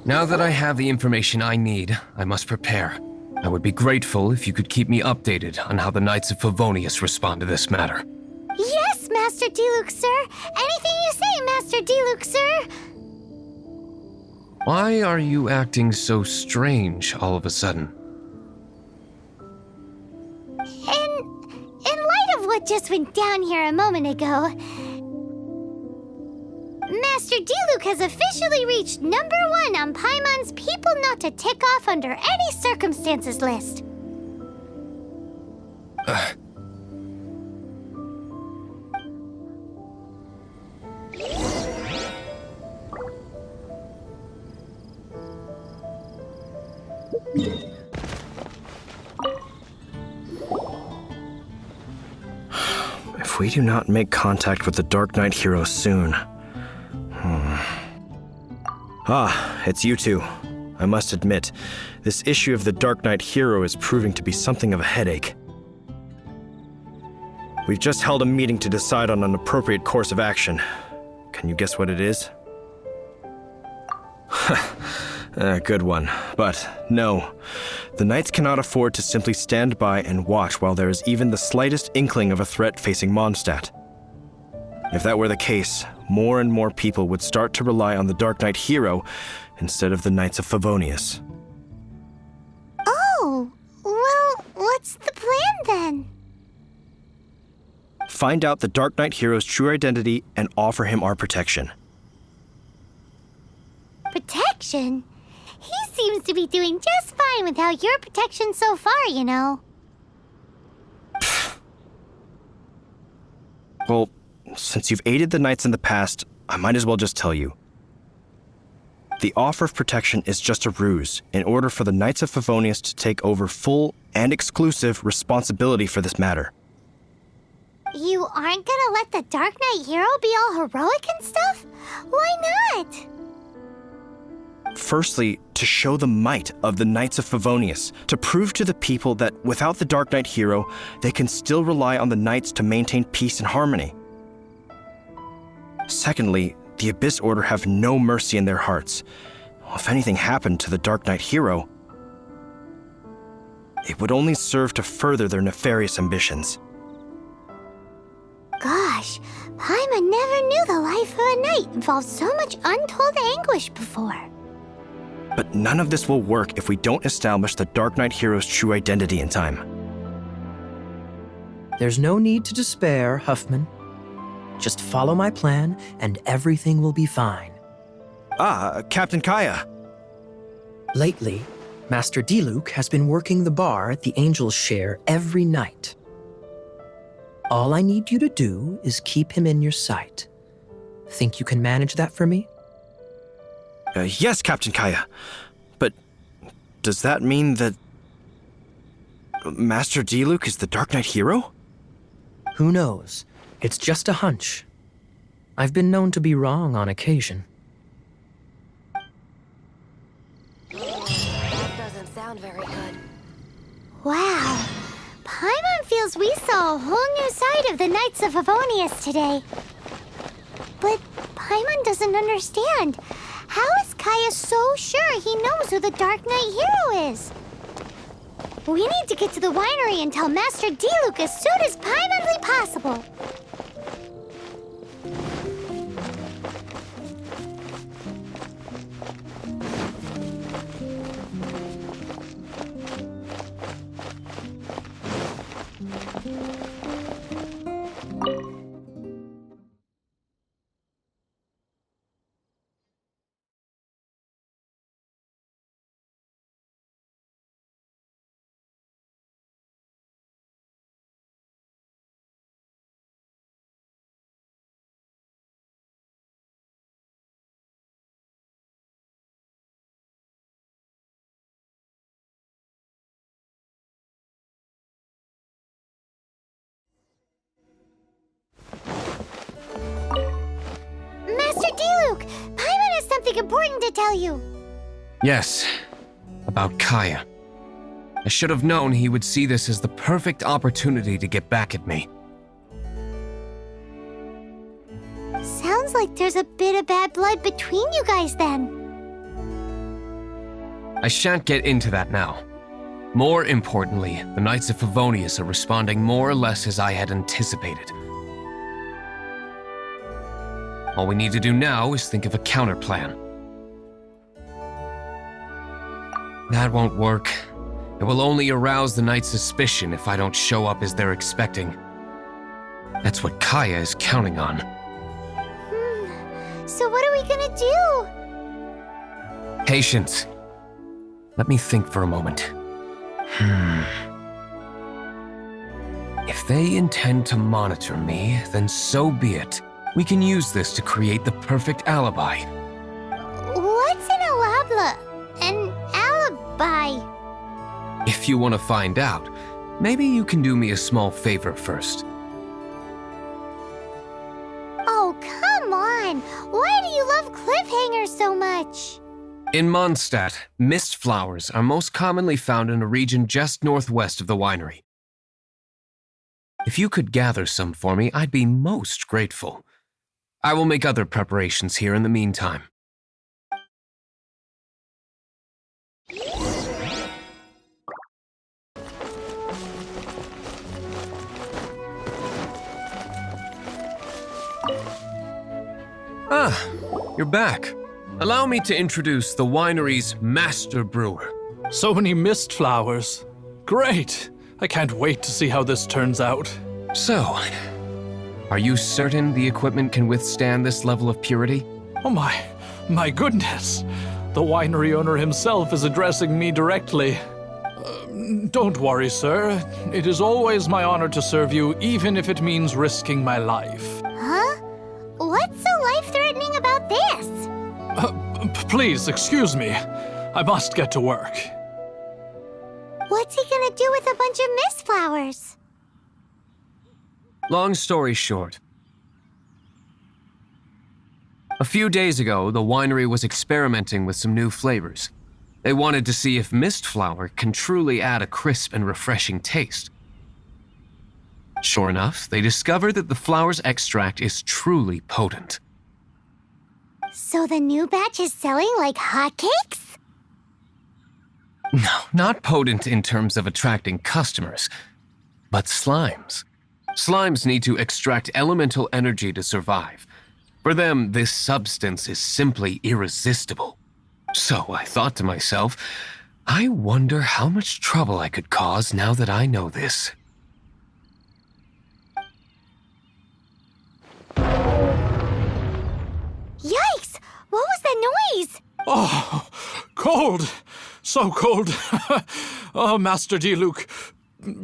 Now that I have the information I need, I must prepare. I would be grateful if you could keep me updated on how the Knights of Favonius respond to this matter. Yes, Master Diluc, sir. Anything you say, Master Diluc, sir. Why are you acting so strange all of a sudden? In light of what just went down here a moment ago, Master Diluc has officially reached #1 on Paimon's people not to tick off under any circumstances list. If we do not make contact with the Darknight Heroes soon... Ah, it's you two. I must admit, this issue of the Darknight Hero is proving to be something of a headache. We've just held a meeting to decide on an appropriate course of action. Can you guess what it is? Good one. But no, the Knights cannot afford to simply stand by and watch while there is even the slightest inkling of a threat facing Mondstadt. If that were the case, more and more people would start to rely on the Darknight Hero instead of the Knights of Favonius. Oh, well, what's the plan then? Find out the Darknight Hero's true identity and offer him our protection. Protection? He seems to be doing just fine without your protection so far, you know. Well, since you've aided the Knights in the past, I might as well just tell you. The offer of protection is just a ruse in order for the Knights of Favonius to take over full and exclusive responsibility for this matter. You aren't gonna let the Darknight Hero be all heroic and stuff? Why not? Firstly, to show the might of the Knights of Favonius, to prove to the people that without the Darknight Hero, they can still rely on the Knights to maintain peace and harmony. Secondly, the Abyss Order have no mercy in their hearts. If anything happened to the Darknight Hero, it would only serve to further their nefarious ambitions. Gosh, Paimon never knew the life of a knight involved so much untold anguish before. But none of this will work if we don't establish the Darknight Hero's true identity in time. There's no need to despair, Huffman. Just follow my plan, and everything will be fine. Ah, Captain Kaya. Lately, Master Diluc has been working the bar at the Angel's Share every night. All I need you to do is keep him in your sight. Think you can manage that for me? Yes, Captain Kaya. But does that mean that Master Diluc is the Darknight Hero? Who knows? It's just a hunch. I've been known to be wrong on occasion. That doesn't sound very good. Wow, Paimon feels we saw a whole new side of the Knights of Favonius today. But Paimon doesn't understand. How is Kaya so sure he knows who the Darknight Hero is? We need to get to the winery and tell Master Diluc as soon as Paimonly possible. Master Diluc, Paimon has something important to tell you. Yes, about Kaya. I should have known he would see this as the perfect opportunity to get back at me. Sounds like there's a bit of bad blood between you guys then. I shan't get into that now. More importantly, the Knights of Favonius are responding more or less as I had anticipated. All we need to do now is think of a counterplan. That won't work. It will only arouse the Knights' suspicion if I don't show up as they're expecting. That's what Kaya is counting on. So what are we gonna do? Patience. Let me think for a moment. If they intend to monitor me, then so be it. We can use this to create the perfect alibi. What's an alabla? An alibi? If you want to find out, maybe you can do me a small favor first. Oh, come on! Why do you love cliffhangers so much? In Mondstadt, mist flowers are most commonly found in a region just northwest of the winery. If you could gather some for me, I'd be most grateful. I will make other preparations here in the meantime. Ah, you're back. Allow me to introduce the winery's master brewer. So many mist flowers. Great! I can't wait to see how this turns out. So, are you certain the equipment can withstand this level of purity? Oh my goodness! The winery owner himself is addressing me directly. Don't worry, sir. It is always my honor to serve you, even if it means risking my life. Huh? What's so life-threatening about this? Please, excuse me. I must get to work. What's he gonna do with a bunch of mist flowers? Long story short, a few days ago, the winery was experimenting with some new flavors. They wanted to see if mist flower can truly add a crisp and refreshing taste. Sure enough, they discovered that the flower's extract is truly potent. So the new batch is selling like hotcakes? No, not potent in terms of attracting customers, but slimes. Slimes need to extract elemental energy to survive. For them, this substance is simply irresistible. So I thought to myself, I wonder how much trouble I could cause now that I know this. Yikes! What was that noise? Oh, cold! So cold! Oh, Master Diluc,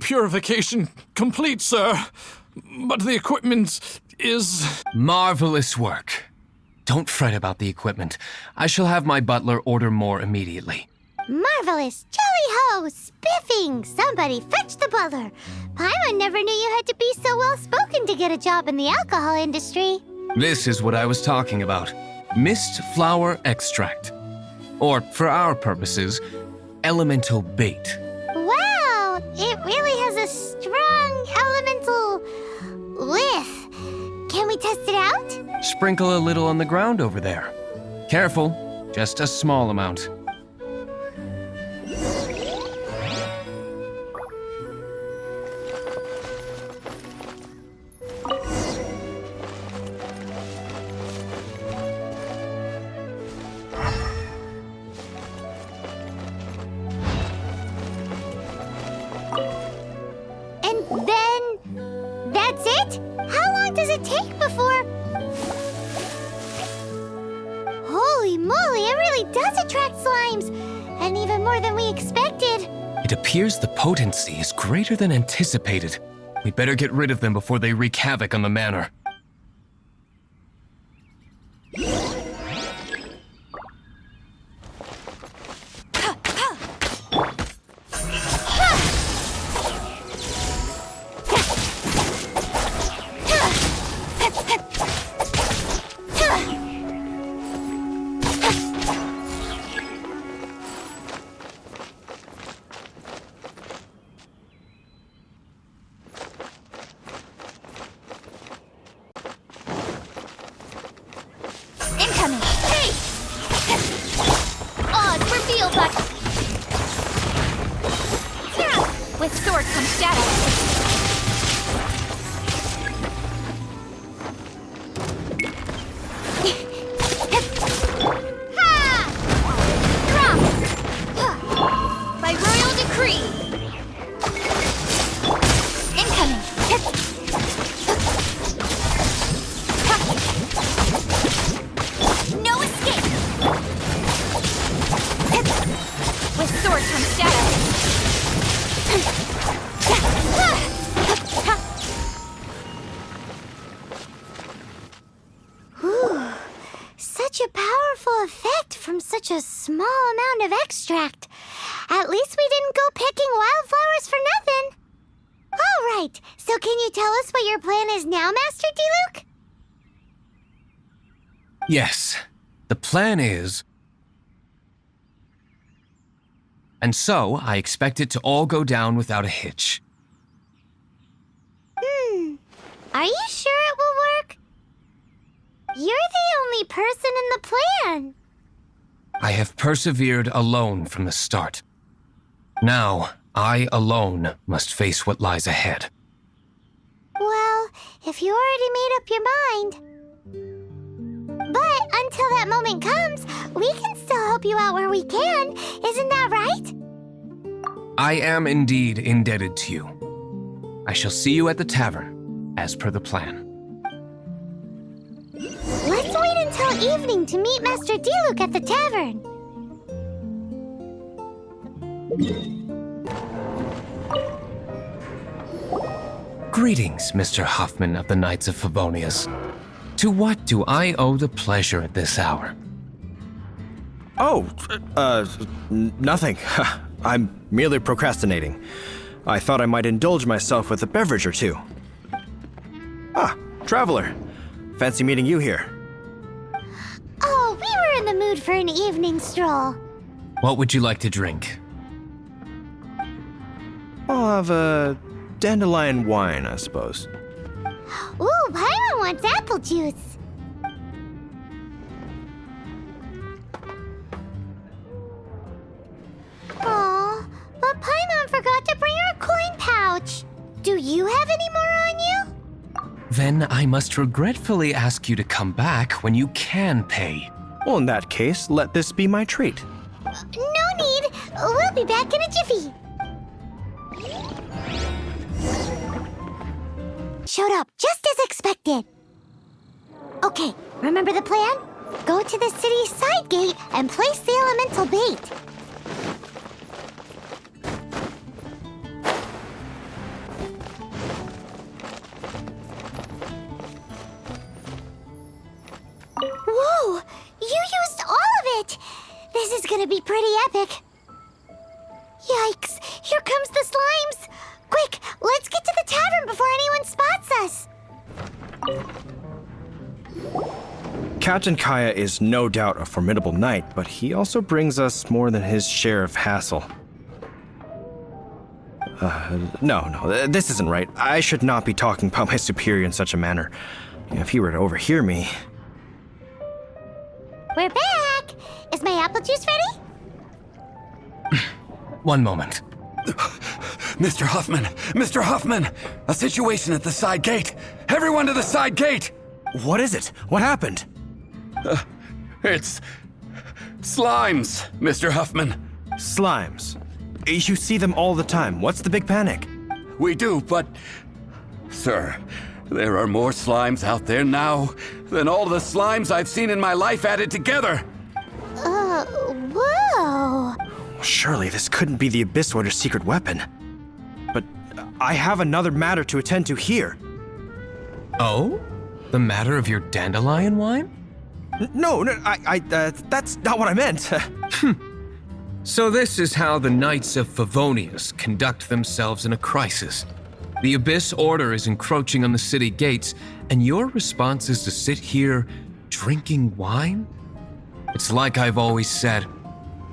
purification complete, sir. But the equipment is... Marvelous work. Don't fret about the equipment. I shall have my butler order more immediately. Marvelous! Jolly-ho! Spiffing! Somebody fetch the butler! Paimon never knew you had to be so well-spoken to get a job in the alcohol industry. This is what I was talking about. Mist flower extract. Or, for our purposes, elemental bait. Wow! It really has a strong elemental whiff. Can we test it out? Sprinkle a little on the ground over there. Careful, just a small amount. And then... that's it? How long does it take before... Holy moly, it really does attract slimes! And even more than we expected. It appears the potency is greater than anticipated. We'd better get rid of them before they wreak havoc on the manor. Incoming! Hey! Odds reveal back! With sword comes shadow. By royal decree. Incoming. No escape. With sword comes shadow. Ooh, such a powerful effect from such a small amount of extract. At least we didn't go picking wildflowers for nothing. All right, so can you tell us what your plan is now, Master Diluc? Yes, the plan is... And so, I expect it to all go down without a hitch. Are you sure it will work? You're the only person in the plan. I have persevered alone from the start. Now, I alone must face what lies ahead. Well, if you already made up your mind. But until that moment comes, we can still help you out where we can. Isn't that right? I am indeed indebted to you. I shall see you at the tavern, as per the plan. Let's wait until evening to meet Master Diluc at the tavern. Greetings, Mr. Huffman of the Knights of Favonius. To what do I owe the pleasure at this hour? Oh, nothing. I'm merely procrastinating. I thought I might indulge myself with a beverage or two. Ah, traveler. Fancy meeting you here. Oh, we were in the mood for an evening stroll. What would you like to drink? I'll have a dandelion wine, I suppose. Ooh, Paimon wants apple juice. Aw, but Paimon forgot to bring her coin pouch. Do you have any more on you? Then I must regretfully ask you to come back when you can pay. Well, in that case, let this be my treat. No need. We'll be back in a jiffy. Showed up just as expected. Okay, remember the plan? Go to the city's side gate and place the elemental bait. Whoa! You used all of it! This is gonna be pretty epic. Yikes! Here comes the slimes! Quick, let's get to the tavern before anyone spots us! Captain Kaya is no doubt a formidable knight, but he also brings us more than his share of hassle. No, this isn't right. I should not be talking about my superior in such a manner. If he were to overhear me... We're back! Is my apple juice ready? One moment. Mr. Huffman! Mr. Huffman! A situation at the side gate! Everyone to the side gate! What is it? What happened? It's... slimes, Mr. Huffman. Slimes. You see them all the time. What's the big panic? We do, but... Sir, there are more slimes out there now than all the slimes I've seen in my life added together! Whoa! Surely this couldn't be the Abyss Warder's secret weapon. But I have another matter to attend to here. Oh? The matter of your dandelion wine? No, that's not what I meant. So this is how the Knights of Favonius conduct themselves in a crisis. The Abyss Order is encroaching on the city gates, and your response is to sit here drinking wine? It's like I've always said,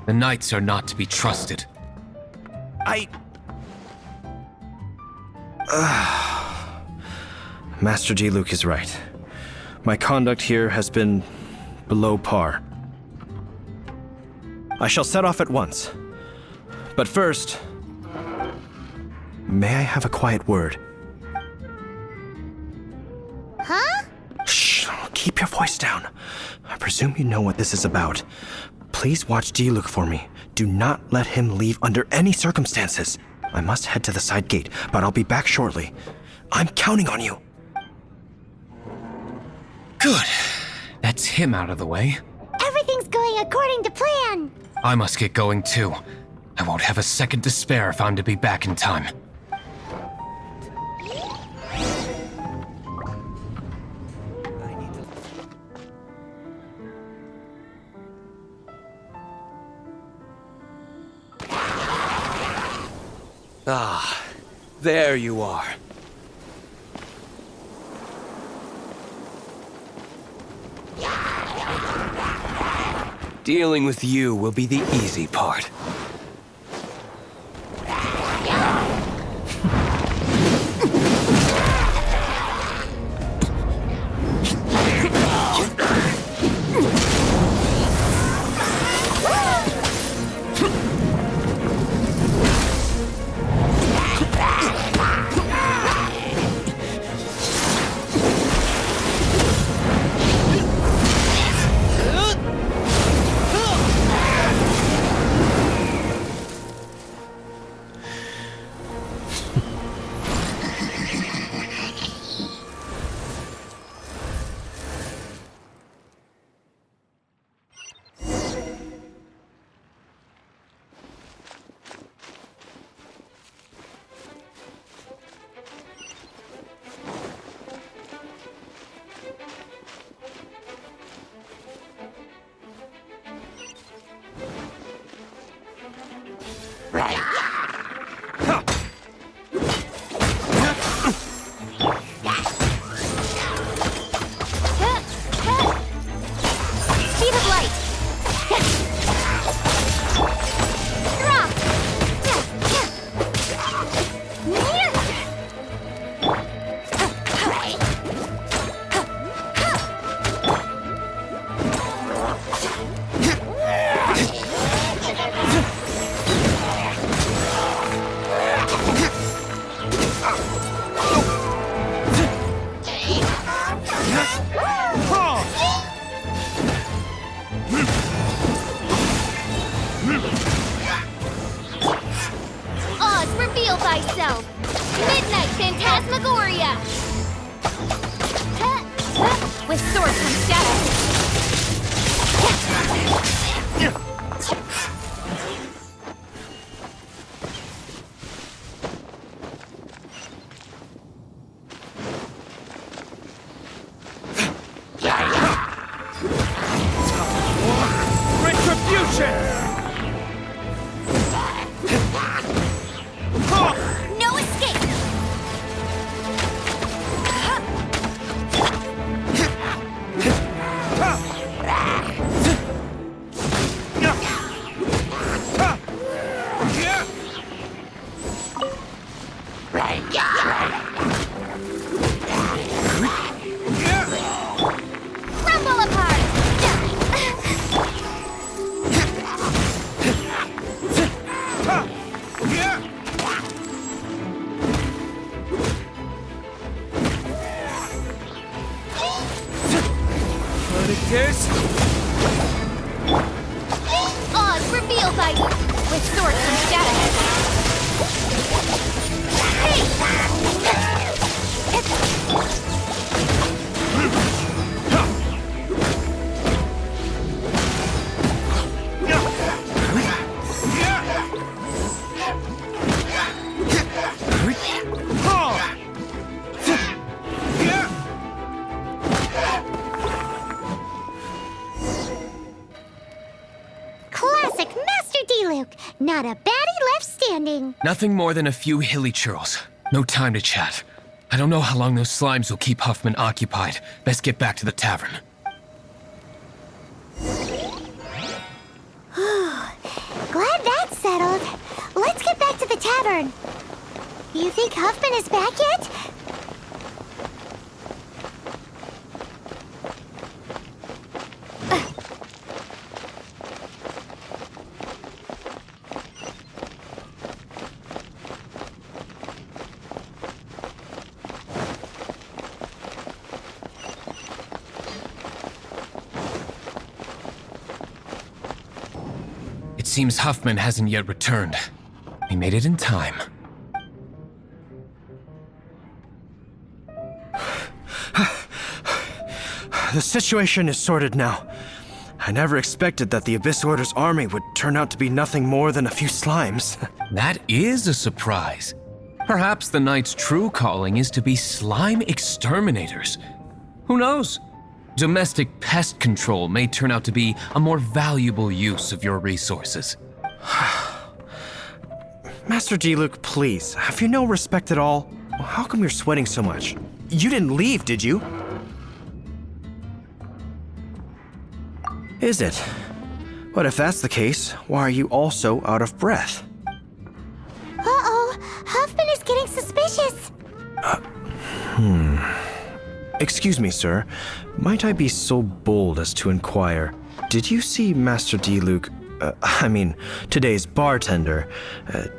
the Knights are not to be trusted. Master Diluc is right. My conduct here has been below par. I shall set off at once. But first, may I have a quiet word? Huh? Shh, keep your voice down. I presume you know what this is about. Please watch Diluc for me. Do not let him leave under any circumstances. I must head to the side gate, but I'll be back shortly. I'm counting on you. Good. That's him out of the way. Everything's going according to plan. I must get going too. I won't have a second to spare if I'm to be back in time. Ah, there you are. Dealing with you will be the easy part. Speed of light. Drop. Oz, reveal thyself. Midnight Phantasmagoria. With sword comes shadow. No escape! Rumble apart! Oz, reveal thy... With sword comes shadow. Classic Master Diluc. Not a baddie left standing. Nothing more than a few hilly churls. No time to chat. I don't know how long those slimes will keep Huffman occupied. Best get back to the tavern. Glad that's settled. Let's get back to the tavern. You think Huffman is back yet? It seems Huffman hasn't yet returned. He made it in time. The situation is sorted now. I never expected that the Abyss Order's army would turn out to be nothing more than a few slimes. That is a surprise. Perhaps the Knight's true calling is to be slime exterminators. Who knows? Domestic pest control may turn out to be a more valuable use of your resources. Master Diluc, please, have you no respect at all? How come you're sweating so much? You didn't leave, did you? Is it? But if that's the case, why are you also out of breath? Uh-oh, Huffman is getting suspicious. Excuse me, sir. Might I be so bold as to inquire, did you see Master Diluc, today's bartender,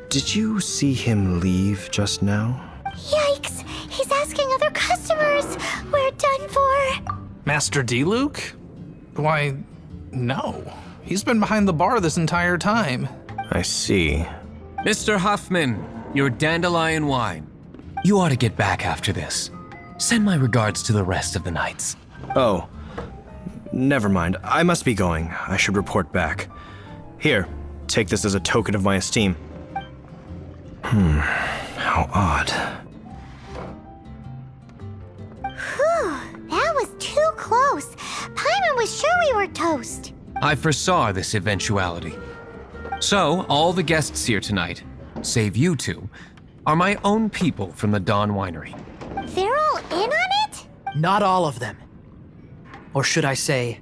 did you see him leave just now? Yikes, he's asking other customers. We're done for. Master Diluc? Why, no. He's been behind the bar this entire time. I see. Mr. Huffman, your dandelion wine. You ought to get back after this. Send my regards to the rest of the Knights. Oh, never mind. I must be going. I should report back. Here, take this as a token of my esteem. How odd. Whew, that was too close. Paimon was sure we were toast. I foresaw this eventuality. So, all the guests here tonight, save you two, are my own people from the Dawn Winery. They're all in on it? Not all of them. Or should I say,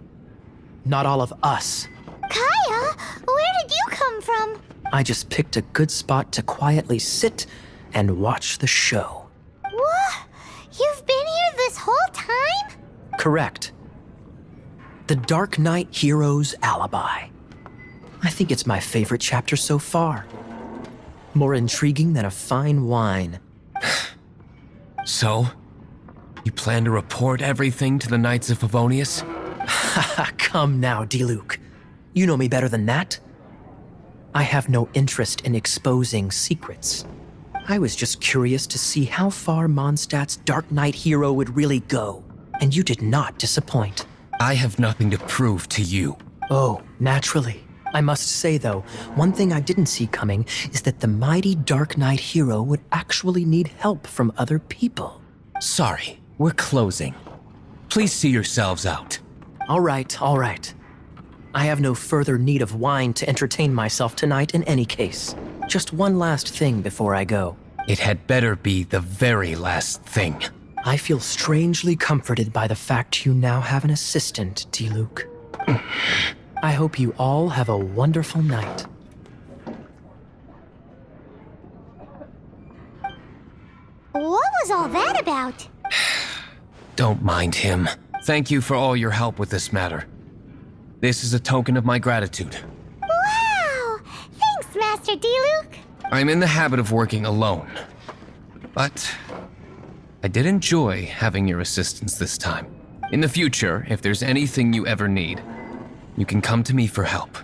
not all of us. Kaya, where did you come from? I just picked a good spot to quietly sit and watch the show. What? You've been here this whole time? Correct. The Darknight Heroes Alibi. I think it's my favorite chapter so far. More intriguing than a fine wine. So, you plan to report everything to the Knights of Favonius? Come now, Diluc. You know me better than that. I have no interest in exposing secrets. I was just curious to see how far Mondstadt's Darknight hero would really go, and you did not disappoint. I have nothing to prove to you. Oh, naturally. I must say, though, one thing I didn't see coming is that the mighty Darknight hero would actually need help from other people. Sorry, we're closing. Please see yourselves out. All right, all right. I have no further need of wine to entertain myself tonight in any case. Just one last thing before I go. It had better be the very last thing. I feel strangely comforted by the fact you now have an assistant, Diluc. I hope you all have a wonderful night. What was all that about? Don't mind him. Thank you for all your help with this matter. This is a token of my gratitude. Wow! Thanks, Master Diluc. I'm in the habit of working alone, but I did enjoy having your assistance this time. In the future, if there's anything you ever need, you can come to me for help.